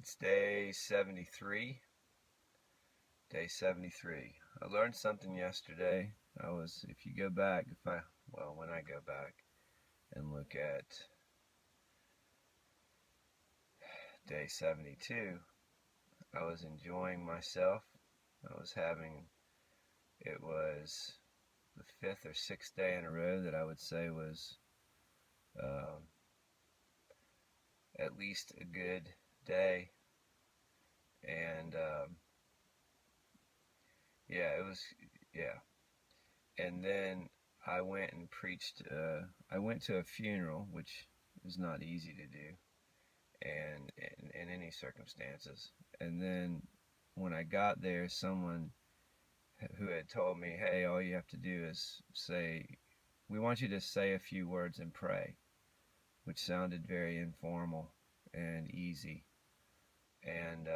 It's day 73. Day 73. I learned something yesterday. If you go back, when I go back and look at day 72, I was enjoying myself. It was the fifth or sixth day in a row that I would say was um, at least a good day. And yeah, it was, yeah. And then I went and preached. I went to a funeral, which is not easy to do, and in any circumstances. And then when I got there, someone who had told me, "Hey, all you have to do is we want you to say a few words and pray," which sounded very informal and easy, and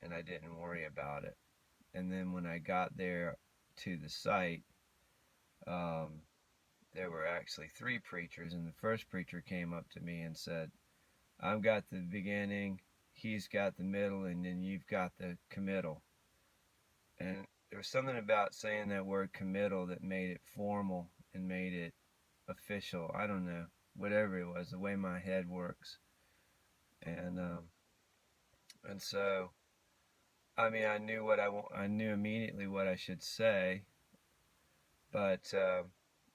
and I didn't worry about it. And then when I got there to the site, um, there were actually three preachers, and the first preacher came up to me and said, "I've got the beginning, he's got the middle, and then you've got the committal." And there was something about saying that word committal that made it formal and made it official. I don't know, whatever it was, the way my head works. And and so, I mean, I knew immediately what I should say, but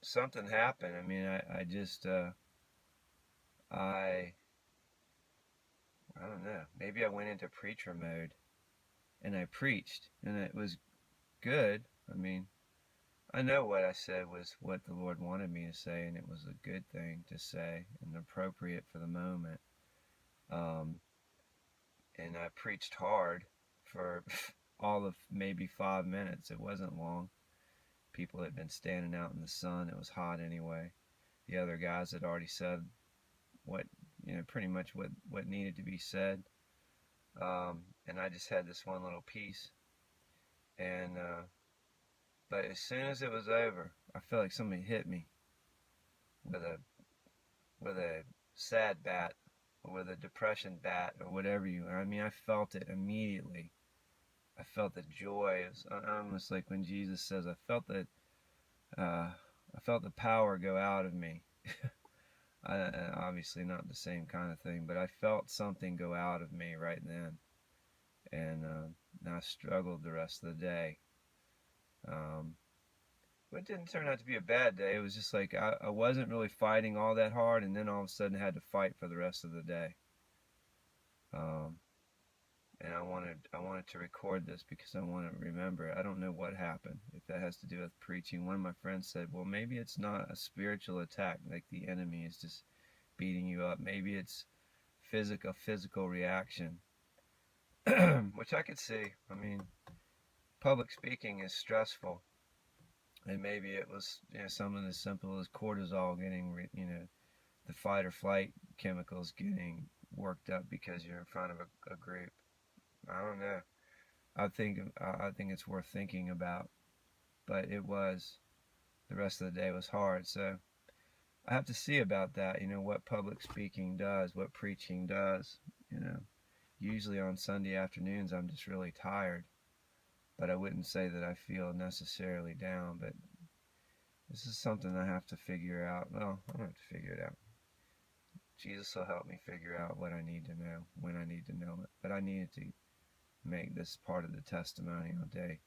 something happened. I mean, I just, I I don't know. Maybe I went into preacher mode and I preached and it was good. I mean, I know what I said was what the Lord wanted me to say, and it was a good thing to say and appropriate for the moment. Um, and I preached hard for all of maybe 5 minutes. It wasn't long. People had been standing out in the sun. It was hot anyway. The other guys had already said what, pretty much what needed to be said. And I just had this one little piece. And but as soon as it was over, I felt like somebody hit me with a sad bat or with a depression bat or whatever you. I mean, I felt it immediately. I felt the joy. It was almost like when Jesus says, I felt the power go out of me." Obviously not the same kind of thing, but I felt something go out of me right then, and I struggled the rest of the day. Um, but it didn't turn out to be a bad day. It was just like I wasn't really fighting all that hard, and then all of a sudden I had to fight for the rest of the day. Um, and I wanted to record this because I want to remember it. I don't know what happened. If that has to do with preaching, one of my friends said, "Well, maybe it's not a spiritual attack, like the enemy is just beating you up. Maybe it's a physical reaction," which I could see. I mean, public speaking is stressful, and maybe it was something as simple as cortisol getting the fight or flight chemicals getting worked up because you're in front of a group. I don't know. I think it's worth thinking about, but it was the rest of the day was hard. So I have to see about that. What public speaking does, what preaching does. Usually on Sunday afternoons I'm just really tired, but I wouldn't say that I feel necessarily down. But this is something I have to figure out. Well, I don't have to figure it out. Jesus will help me figure out what I need to know when I need to know it. But I needed to make this part of the testimony on day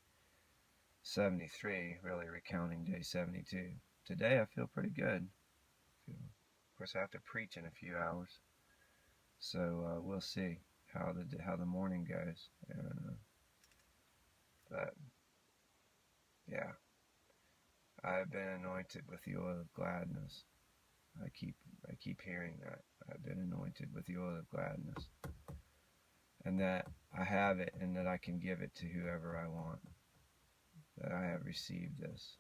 73, really recounting day 72. Today I feel pretty good. Of course, I have to preach in a few hours, so we'll see how the morning goes. And, but yeah, I have been anointed with the oil of gladness. I keep hearing that I've been anointed with the oil of gladness, and that I have it, and that I can give it to whoever I want. That I have received this.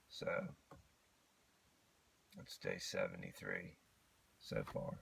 So it's day 73 so far.